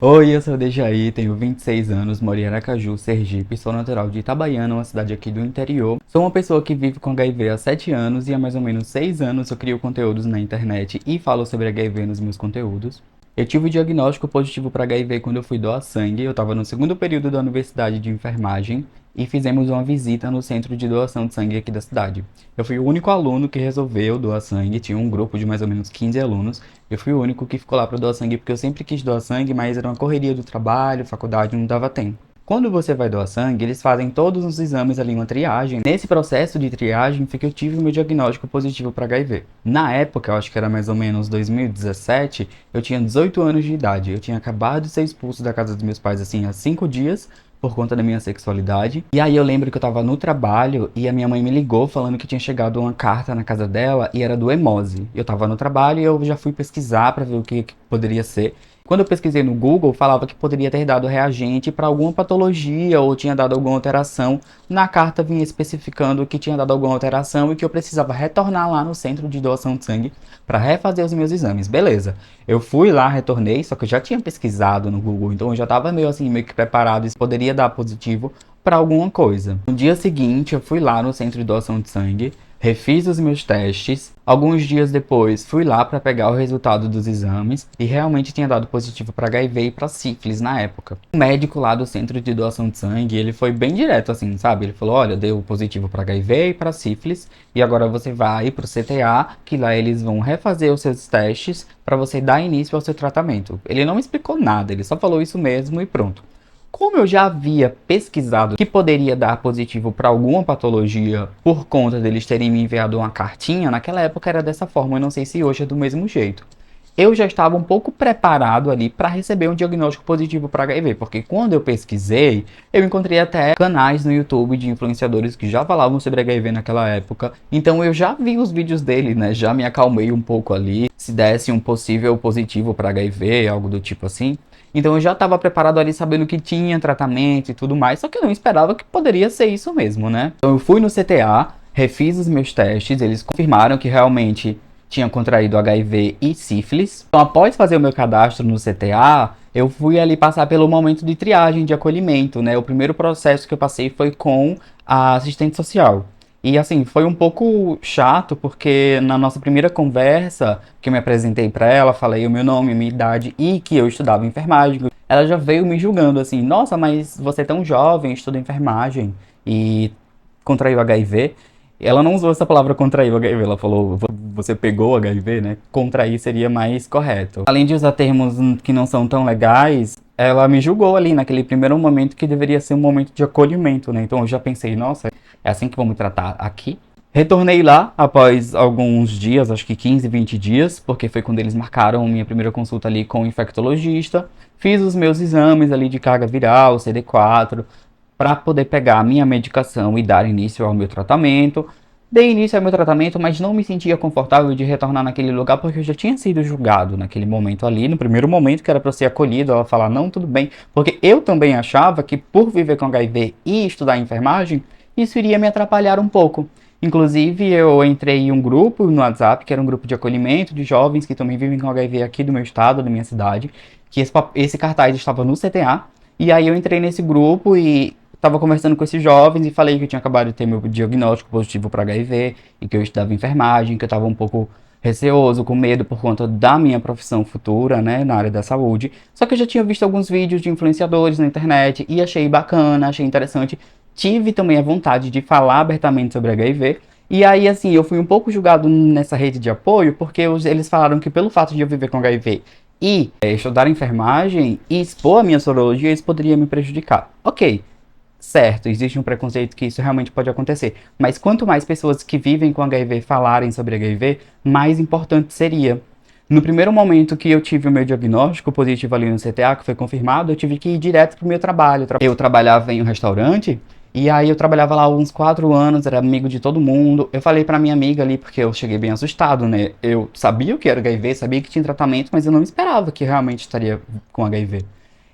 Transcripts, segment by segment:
Oi, eu sou o Dejaí, tenho 26 anos, moro em Aracaju, Sergipe, sou natural de Itabaiana, uma cidade aqui do interior. Sou uma pessoa que vive com HIV há 7 anos e há mais ou menos 6 anos eu crio conteúdos na internet e falo sobre HIV nos meus conteúdos. Eu tive o diagnóstico positivo para HIV quando eu fui doar sangue, eu estava no segundo período da Universidade de Enfermagem e fizemos uma visita no centro de doação de sangue aqui da cidade. Eu fui o único aluno que resolveu doar sangue, tinha um grupo de mais ou menos 15 alunos. Eu fui o único que ficou lá para doar sangue porque eu sempre quis doar sangue, mas era uma correria do trabalho, faculdade, não dava tempo. Quando você vai doar sangue, eles fazem todos os exames ali, uma triagem. Nesse processo de triagem foi que eu tive o meu diagnóstico positivo para HIV. Na época, eu acho que era mais ou menos 2017, eu tinha 18 anos de idade. Eu tinha acabado de ser expulso da casa dos meus pais, assim, há 5 dias, por conta da minha sexualidade. E aí eu lembro que eu tava no trabalho e a minha mãe me ligou falando que tinha chegado uma carta na casa dela e era do Hemose. Eu tava no trabalho e eu já fui pesquisar para ver o que poderia ser. Quando eu pesquisei no Google, falava que poderia ter dado reagente para alguma patologia ou tinha dado alguma alteração. Na carta vinha especificando que tinha dado alguma alteração e que eu precisava retornar lá no centro de doação de sangue para refazer os meus exames. Beleza. Eu fui lá, retornei, só que eu já tinha pesquisado no Google, então eu já estava meio assim, meio que preparado, isso poderia dar positivo para alguma coisa. No dia seguinte, eu fui lá no centro de doação de sangue, refiz os meus testes. Alguns dias depois, fui lá para pegar o resultado dos exames e realmente tinha dado positivo para HIV e para sífilis na época. O médico lá do centro de doação de sangue, ele foi bem direto assim, sabe? Ele falou: "Olha, deu positivo para HIV e para sífilis e agora você vai para o CTA, que lá eles vão refazer os seus testes para você dar início ao seu tratamento." Ele não me explicou nada, ele só falou isso mesmo e pronto. Como eu já havia pesquisado que poderia dar positivo para alguma patologia por conta deles terem me enviado uma cartinha, naquela época era dessa forma, eu não sei se hoje é do mesmo jeito. Eu já estava um pouco preparado ali para receber um diagnóstico positivo para HIV, porque quando eu pesquisei, eu encontrei até canais no YouTube de influenciadores que já falavam sobre HIV naquela época. Então eu já vi os vídeos dele, né? Já me acalmei um pouco ali, se desse um possível positivo para HIV, algo do tipo assim. Então eu já estava preparado ali sabendo que tinha tratamento e tudo mais, só que eu não esperava que poderia ser isso mesmo, né? Então eu fui no CTA, refiz os meus testes, eles confirmaram que realmente tinha contraído HIV e sífilis. Então, após fazer o meu cadastro no CTA, eu fui ali passar pelo momento de triagem, de acolhimento, né? O primeiro processo que eu passei foi com a assistente social. E assim, foi um pouco chato, porque na nossa primeira conversa, que eu me apresentei para ela, falei o meu nome, minha idade e que eu estudava enfermagem, ela já veio me julgando assim: "Nossa, mas você é tão jovem, estuda enfermagem e contraiu HIV." Ela não usou essa palavra contraiu HIV, ela falou você pegou HIV, né? Contrair seria mais correto. Além de usar termos que não são tão legais, ela me julgou ali naquele primeiro momento que deveria ser um momento de acolhimento, né? Então eu já pensei: nossa, é assim que vão me tratar aqui? Retornei lá após alguns dias, acho que 15, 20 dias, porque foi quando eles marcaram minha primeira consulta ali com o infectologista. Fiz os meus exames ali de carga viral, CD4, para poder pegar a minha medicação e dar início ao meu tratamento. Dei início ao meu tratamento, mas não me sentia confortável de retornar naquele lugar porque eu já tinha sido julgado naquele momento ali, no primeiro momento que era para ser acolhido, ela falar não, tudo bem, porque eu também achava que por viver com HIV e estudar enfermagem, isso iria me atrapalhar um pouco. Inclusive, eu entrei em um grupo no WhatsApp, que era um grupo de acolhimento de jovens que também vivem com HIV aqui do meu estado, da minha cidade, que esse cartaz estava no CTA, e aí eu entrei nesse grupo e estava conversando com esses jovens e falei que eu tinha acabado de ter meu diagnóstico positivo para HIV e que eu estudava enfermagem, que eu estava um pouco receoso, com medo por conta da minha profissão futura, né, na área da saúde. Só que eu já tinha visto alguns vídeos de influenciadores na internet e achei bacana, achei interessante. Tive também a vontade de falar abertamente sobre HIV. E aí, assim, eu fui um pouco julgado nessa rede de apoio, porque eles falaram que pelo fato de eu viver com HIV e estudar enfermagem e expor a minha sorologia, isso poderia me prejudicar. Ok, certo, existe um preconceito que isso realmente pode acontecer, mas quanto mais pessoas que vivem com HIV falarem sobre HIV, mais importante seria. No primeiro momento que eu tive o meu diagnóstico positivo ali no CTA, que foi confirmado, eu tive que ir direto pro meu trabalho. Eu trabalhava em um restaurante, e aí eu trabalhava lá há uns 4 anos, era amigo de todo mundo. Eu falei pra minha amiga ali, porque eu cheguei bem assustado, né? Eu sabia o que era HIV, sabia que tinha tratamento, mas eu não esperava que realmente estaria com HIV.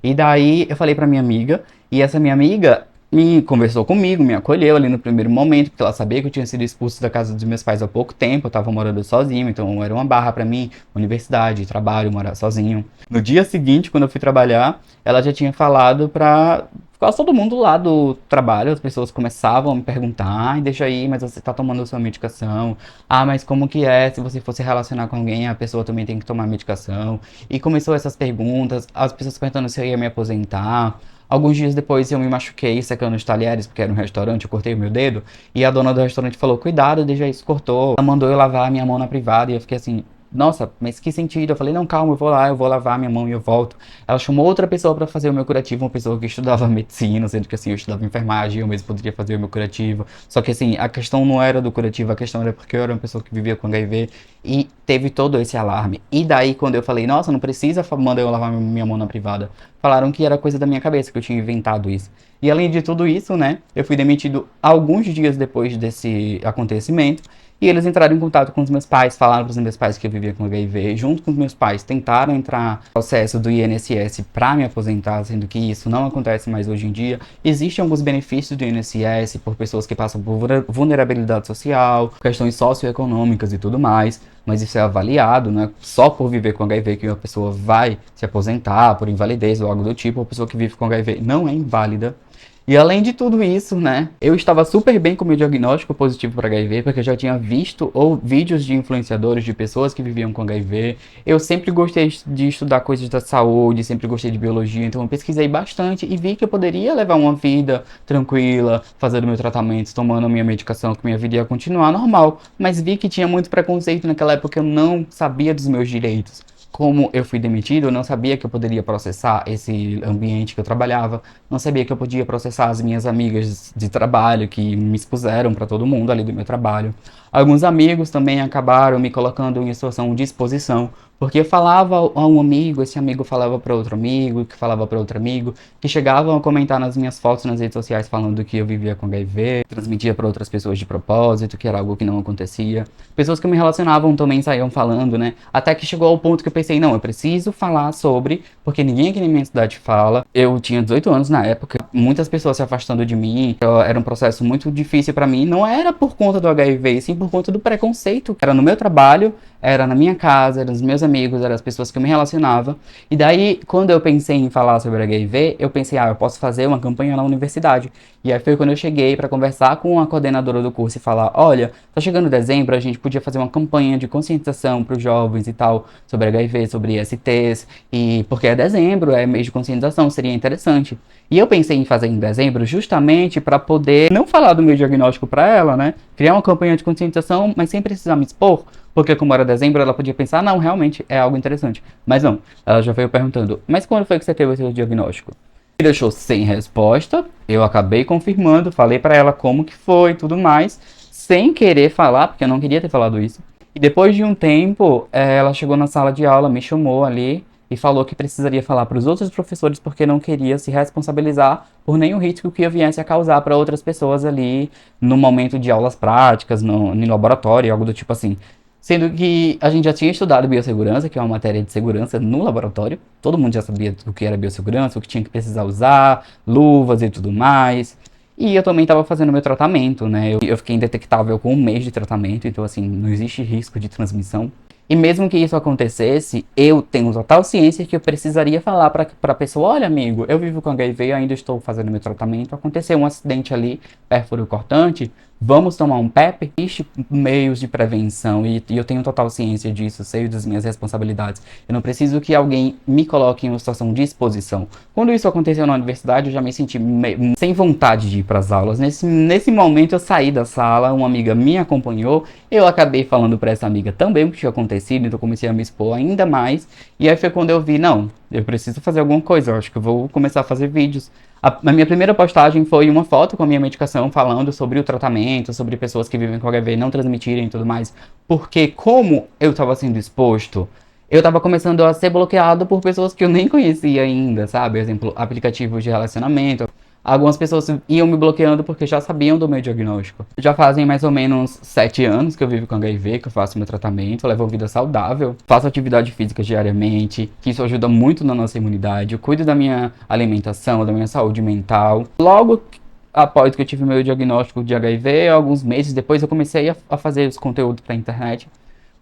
E daí eu falei pra minha amiga, e essa minha amiga me conversou comigo, me acolheu ali no primeiro momento, porque ela sabia que eu tinha sido expulso da casa dos meus pais há pouco tempo, eu tava morando sozinho, então era uma barra pra mim, universidade, trabalho, morar sozinho. No dia seguinte, quando eu fui trabalhar, ela já tinha falado pra quase todo mundo lá do trabalho, as pessoas começavam a me perguntar, ai, deixa aí, mas você tá tomando sua medicação? Ah, mas como que é? Se você for se relacionar com alguém, a pessoa também tem que tomar medicação. E começou essas perguntas, as pessoas perguntando se eu ia me aposentar. Alguns dias depois eu me machuquei secando os talheres, porque era um restaurante, eu cortei o meu dedo. E a dona do restaurante falou, cuidado, deixa isso, cortou. Ela mandou eu lavar a minha mão na privada e eu fiquei assim, nossa, mas que sentido? Eu falei, não, calma, eu vou lá, eu vou lavar minha mão e eu volto. Ela chamou outra pessoa para fazer o meu curativo, uma pessoa que estudava medicina, sendo que assim, eu estudava enfermagem, eu mesmo poderia fazer o meu curativo. Só que assim, a questão não era do curativo, a questão era porque eu era uma pessoa que vivia com HIV e teve todo esse alarme. E daí, quando eu falei, nossa, não precisa mandar eu lavar minha mão na privada, falaram que era coisa da minha cabeça, que eu tinha inventado isso. E além de tudo isso, né, eu fui demitido alguns dias depois desse acontecimento. E eles entraram em contato com os meus pais, falaram para os meus pais que eu vivia com HIV. Junto com os meus pais, tentaram entrar no processo do INSS para me aposentar, sendo que isso não acontece mais hoje em dia. Existem alguns benefícios do INSS por pessoas que passam por vulnerabilidade social, questões socioeconômicas e tudo mais. Mas isso é avaliado, não é só por viver com HIV que uma pessoa vai se aposentar, por invalidez ou algo do tipo. A pessoa que vive com HIV não é inválida. E além de tudo isso, né, eu estava super bem com o meu diagnóstico positivo para HIV, porque eu já tinha visto ou vídeos de influenciadores, de pessoas que viviam com HIV. Eu sempre gostei de estudar coisas da saúde, sempre gostei de biologia, então eu pesquisei bastante e vi que eu poderia levar uma vida tranquila, fazendo meu tratamento, tomando a minha medicação, que minha vida ia continuar normal. Mas vi que tinha muito preconceito naquela época, eu não sabia dos meus direitos. Como eu fui demitido, eu não sabia que eu poderia processar esse ambiente que eu trabalhava, não sabia que eu podia processar as minhas amigas de trabalho que me expuseram para todo mundo ali do meu trabalho. Alguns amigos também acabaram me colocando em situação de exposição, porque eu falava a um amigo, esse amigo falava para outro amigo, que falava para outro amigo, que chegavam a comentar nas minhas fotos nas redes sociais falando que eu vivia com HIV, transmitia para outras pessoas de propósito, que era algo que não acontecia. Pessoas que me relacionavam também saíam falando, né? Até que chegou ao ponto que eu pensei, não, eu preciso falar sobre, porque ninguém aqui na minha cidade fala. Eu tinha 18 anos na época, muitas pessoas se afastando de mim, era um processo muito difícil para mim. Não era por conta do HIV, sim por conta do preconceito. Era no meu trabalho, era na minha casa, eram os meus amigos, eram as pessoas que eu me relacionava. E daí, quando eu pensei em falar sobre HIV, eu pensei, eu posso fazer uma campanha na universidade. E aí foi quando eu cheguei para conversar com a coordenadora do curso e falar, olha, tá chegando dezembro, a gente podia fazer uma campanha de conscientização para os jovens e tal, sobre HIV, sobre ISTs, e porque é dezembro, é mês de conscientização, seria interessante. E eu pensei em fazer em dezembro justamente para poder não falar do meu diagnóstico para ela, né? Criar uma campanha de conscientização, mas sem precisar me expor, porque como era dezembro, ela podia pensar, não, realmente é algo interessante. Mas não, ela já veio perguntando, mas quando foi que você teve o seu diagnóstico? Me deixou sem resposta, eu acabei confirmando, falei para ela como que foi e tudo mais, sem querer falar, porque eu não queria ter falado isso. E depois de um tempo, ela chegou na sala de aula, me chamou ali e falou que precisaria falar para os outros professores porque não queria se responsabilizar por nenhum risco que eu viesse a causar para outras pessoas ali no momento de aulas práticas, no laboratório, algo do tipo assim. Sendo que a gente já tinha estudado biossegurança, que é uma matéria de segurança no laboratório. Todo mundo já sabia o que era biossegurança, o que tinha que precisar usar, luvas e tudo mais. E eu também estava fazendo meu tratamento, né? Eu fiquei indetectável com um mês de tratamento, então assim, não existe risco de transmissão. E mesmo que isso acontecesse, eu tenho total ciência que eu precisaria falar para a pessoa, olha amigo, eu vivo com HIV, eu ainda estou fazendo meu tratamento, aconteceu um acidente ali, pérfuro cortante, vamos tomar um PEP? Existe meios de prevenção e eu tenho total ciência disso, sei das minhas responsabilidades. Eu não preciso que alguém me coloque em uma situação de exposição. Quando isso aconteceu na universidade, eu já me senti sem vontade de ir para as aulas. Nesse momento eu saí da sala, uma amiga me acompanhou, eu acabei falando para essa amiga também o que tinha acontecido, então eu comecei a me expor ainda mais. E aí foi quando eu vi, não, eu preciso fazer alguma coisa, eu acho que eu vou começar a fazer vídeos. A minha primeira postagem foi uma foto com a minha medicação falando sobre o tratamento, sobre pessoas que vivem com HIV não transmitirem e tudo mais. Porque como eu estava sendo exposto, eu estava começando a ser bloqueado por pessoas que eu nem conhecia ainda, sabe? Por exemplo, aplicativos de relacionamento. Algumas pessoas iam me bloqueando porque já sabiam do meu diagnóstico. Já fazem mais ou menos 7 anos que eu vivo com HIV, que eu faço meu tratamento, eu levo uma vida saudável, faço atividade física diariamente, que isso ajuda muito na nossa imunidade, eu cuido da minha alimentação, da minha saúde mental. Logo após que eu tive meu diagnóstico de HIV, alguns meses depois eu comecei a fazer os conteúdos para a internet,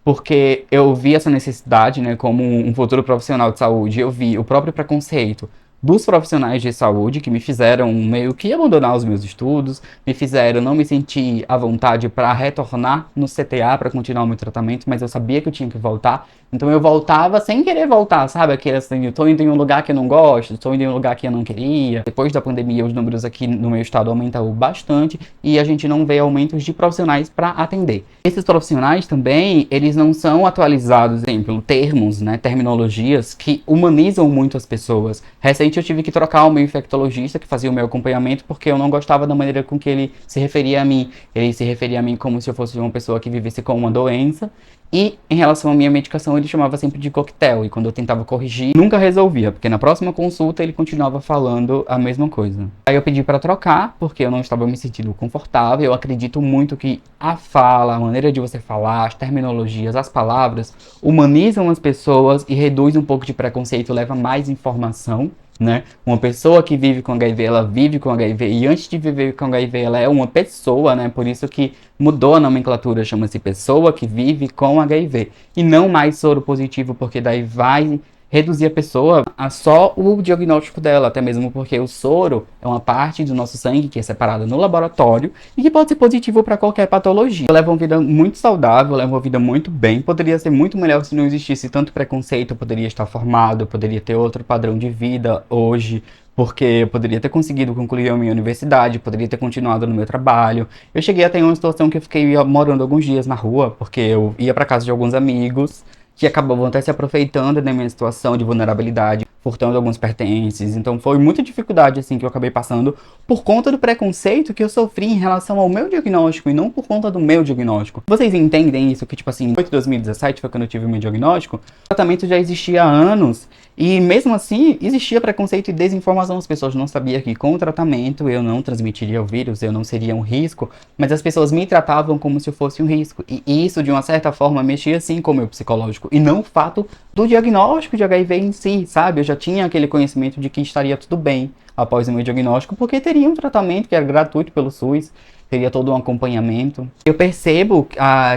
porque eu vi essa necessidade, né, como um futuro profissional de saúde, eu vi o próprio preconceito dos profissionais de saúde que me fizeram meio que abandonar os meus estudos, me fizeram não me sentir à vontade para retornar no CTA para continuar o meu tratamento, mas eu sabia que eu tinha que voltar, então eu voltava sem querer voltar, sabe? Aquele assim, eu tô indo em um lugar que eu não gosto, tô indo em um lugar que eu não queria. Depois da pandemia, os números aqui no meu estado aumentaram bastante e a gente não vê aumentos de profissionais para atender. Esses profissionais também, eles não são atualizados, por exemplo, termos, né, terminologias que humanizam muito as pessoas. Recentemente eu tive que trocar o meu infectologista que fazia o meu acompanhamento porque eu não gostava da maneira com que ele se referia a mim. Ele se referia a mim como se eu fosse uma pessoa que vivesse com uma doença. E em relação à minha medicação, ele chamava sempre de coquetel. E quando eu tentava corrigir, nunca resolvia, porque na próxima consulta ele continuava falando a mesma coisa. Aí eu pedi para trocar, porque eu não estava me sentindo confortável. Eu acredito muito que a fala, a maneira de você falar, as terminologias, as palavras, humanizam as pessoas e reduz um pouco de preconceito, leva mais informação. Né? Uma pessoa que vive com HIV, ela vive com HIV e antes de viver com HIV, ela é uma pessoa, né? Por isso que mudou a nomenclatura, chama-se pessoa que vive com HIV e não mais soro positivo, porque daí vai reduzir a pessoa a só o diagnóstico dela, até mesmo porque o soro é uma parte do nosso sangue que é separada no laboratório e que pode ser positivo para qualquer patologia. Leva uma vida muito saudável, leva uma vida muito bem, poderia ser muito melhor se não existisse tanto preconceito, eu poderia estar formado, eu poderia ter outro padrão de vida hoje, porque eu poderia ter conseguido concluir a minha universidade, poderia ter continuado no meu trabalho. Eu cheguei até uma situação que eu fiquei morando alguns dias na rua, porque eu ia para casa de alguns amigos, que acabavam até se aproveitando da minha situação de vulnerabilidade, furtando alguns pertences. Então foi muita dificuldade assim que eu acabei passando por conta do preconceito que eu sofri em relação ao meu diagnóstico e não por conta do meu diagnóstico. Vocês entendem isso? Que tipo assim, em 2017 foi quando eu tive o meu diagnóstico, o tratamento já existia há anos e mesmo assim existia preconceito e desinformação. As pessoas não sabiam que com o tratamento eu não transmitiria o vírus, eu não seria um risco, mas as pessoas me tratavam como se eu fosse um risco. E isso, de uma certa forma, mexia sim com o meu psicológico e não o fato do diagnóstico de HIV em si, sabe? Eu já tinha aquele conhecimento de que estaria tudo bem após o meu diagnóstico, porque teria um tratamento que era gratuito pelo SUS, teria todo um acompanhamento. Eu percebo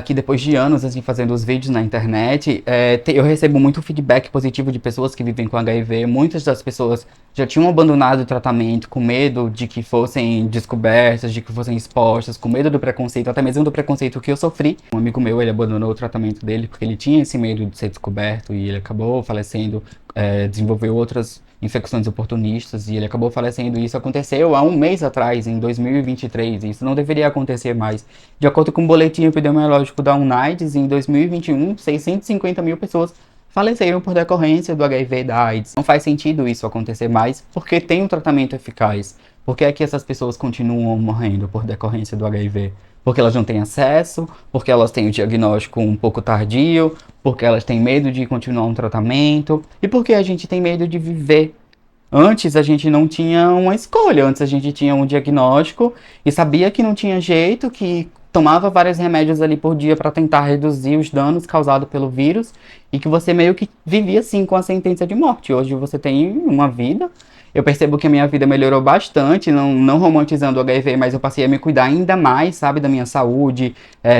que depois de anos assim, fazendo os vídeos na internet, eu recebo muito feedback positivo de pessoas que vivem com HIV. Muitas das pessoas já tinham abandonado o tratamento com medo de que fossem descobertas, de que fossem expostas, com medo do preconceito, até mesmo do preconceito que eu sofri. Um amigo meu, ele abandonou o tratamento dele porque ele tinha esse medo de ser descoberto e ele acabou falecendo, desenvolveu outras infecções oportunistas e ele acabou falecendo. Isso aconteceu há um mês atrás, em 2023. Isso não deveria acontecer mais. De acordo com o boletim epidemiológico da UNAIDS, em 2021, 650 mil pessoas faleceram por decorrência do HIV e da AIDS. Não faz sentido isso acontecer mais, porque tem um tratamento eficaz. Por que é que essas pessoas continuam morrendo por decorrência do HIV? Porque elas não têm acesso, porque elas têm o diagnóstico um pouco tardio, porque elas têm medo de continuar um tratamento e porque a gente tem medo de viver. Antes a gente não tinha uma escolha, antes a gente tinha um diagnóstico e sabia que não tinha jeito, que tomava vários remédios ali por dia para tentar reduzir os danos causados pelo vírus e que você meio que vivia assim com a sentença de morte. Hoje você tem uma vida. Eu percebo que a minha vida melhorou bastante, não romantizando o HIV, mas eu passei a me cuidar ainda mais, sabe, da minha saúde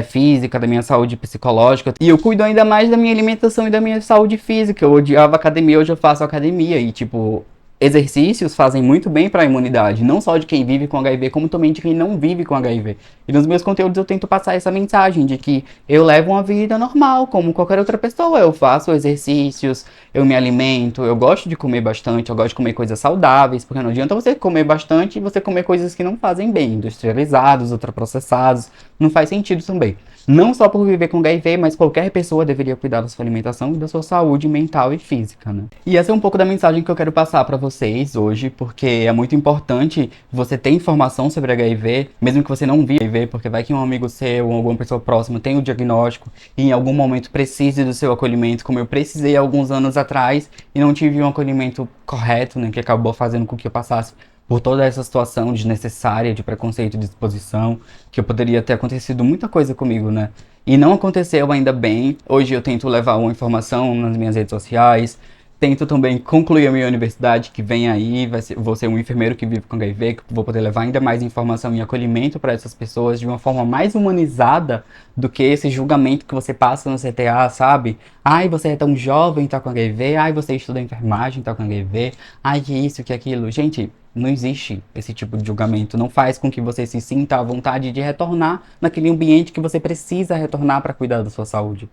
física, da minha saúde psicológica. E eu cuido ainda mais da minha alimentação e da minha saúde física. Eu odiava academia, hoje eu faço academia e, tipo, exercícios fazem muito bem para a imunidade, não só de quem vive com HIV, como também de quem não vive com HIV. E nos meus conteúdos eu tento passar essa mensagem de que eu levo uma vida normal, como qualquer outra pessoa. Eu faço exercícios, eu me alimento, eu gosto de comer bastante, eu gosto de comer coisas saudáveis, porque não adianta você comer bastante e você comer coisas que não fazem bem, industrializados, ultraprocessados, não faz sentido também. Não só por viver com HIV, mas qualquer pessoa deveria cuidar da sua alimentação e da sua saúde mental e física, né? E essa é um pouco da mensagem que eu quero passar para vocês hoje, porque é muito importante você ter informação sobre HIV, mesmo que você não viva HIV, porque vai que um amigo seu ou alguma pessoa próxima tem o diagnóstico e em algum momento precise do seu acolhimento, como eu precisei alguns anos atrás e não tive um acolhimento correto, né, que acabou fazendo com que eu passasse por toda essa situação desnecessária de preconceito e de exposição, que eu poderia ter acontecido muita coisa comigo, né? E não aconteceu ainda bem. Hoje eu tento levar uma informação nas minhas redes sociais, Tento também concluir a minha universidade, que vem aí, vou ser um enfermeiro que vive com HIV, que vou poder levar ainda mais informação e acolhimento para essas pessoas de uma forma mais humanizada do que esse julgamento que você passa no CTA, sabe? Ai, você é tão jovem, tá com HIV. Ai, você estuda enfermagem, tá com HIV. Ai, que isso, que aquilo. Gente, não existe esse tipo de julgamento. Não faz com que você se sinta à vontade de retornar naquele ambiente que você precisa retornar para cuidar da sua saúde.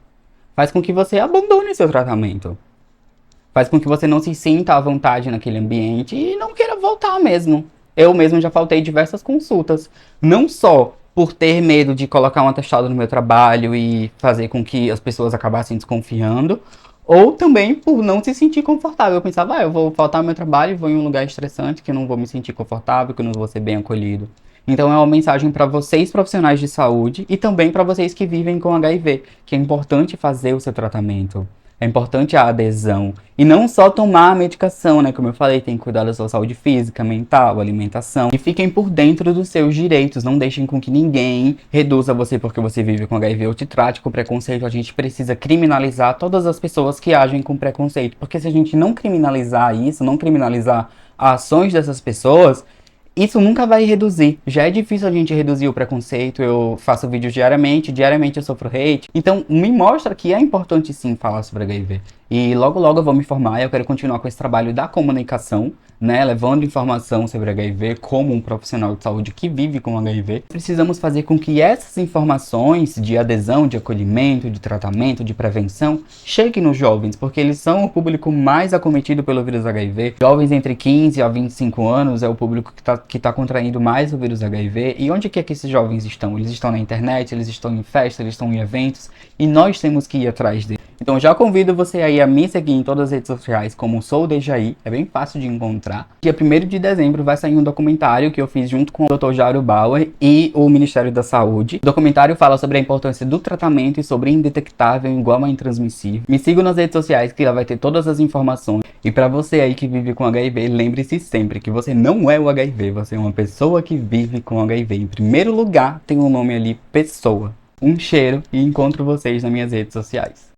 Faz com que você abandone seu tratamento. Faz com que você não se sinta à vontade naquele ambiente e não queira voltar mesmo. Eu mesmo já faltei diversas consultas. Não só por ter medo de colocar um atestado no meu trabalho e fazer com que as pessoas acabassem desconfiando, ou também por não se sentir confortável. Eu pensava, eu vou faltar ao meu trabalho, vou em um lugar estressante, que eu não vou me sentir confortável, que eu não vou ser bem acolhido. Então é uma mensagem para vocês profissionais de saúde e também para vocês que vivem com HIV, que é importante fazer o seu tratamento. É importante a adesão. E não só tomar a medicação, né? Como eu falei, tem que cuidar da sua saúde física, mental, alimentação. E fiquem por dentro dos seus direitos. Não deixem com que ninguém reduza você porque você vive com HIV ou te trate com preconceito. A gente precisa criminalizar todas as pessoas que agem com preconceito. Porque se a gente não criminalizar isso, não criminalizar as ações dessas pessoas, isso nunca vai reduzir. Já é difícil a gente reduzir o preconceito. Eu faço vídeos diariamente eu sofro hate. Então, me mostra que é importante sim falar sobre HIV. E logo logo eu vou me formar, eu quero continuar com esse trabalho da comunicação, né, levando informação sobre HIV como um profissional de saúde que vive com HIV. Precisamos fazer com que essas informações de adesão, de acolhimento, de tratamento, de prevenção cheguem nos jovens, porque eles são o público mais acometido pelo vírus HIV. Jovens entre 15 a 25 anos é o público que tá contraindo mais o vírus HIV. E onde que esses jovens estão? Eles estão na internet, eles estão em festas, eles estão em eventos, e nós temos que ir atrás deles. Então já convido você aí a me seguir em todas as redes sociais como Sou Dejaí, é bem fácil de encontrar. Dia 1º de dezembro vai sair um documentário que eu fiz junto com o Dr. Jairo Bauer e o Ministério da Saúde. O documentário fala sobre a importância do tratamento e sobre indetectável igual a intransmissível. Me sigam nas redes sociais que lá vai ter todas as informações. E para você aí que vive com HIV, lembre-se sempre que você não é o HIV, você é uma pessoa que vive com HIV. Em primeiro lugar, tem o nome ali, pessoa. Um cheiro e encontro vocês nas minhas redes sociais.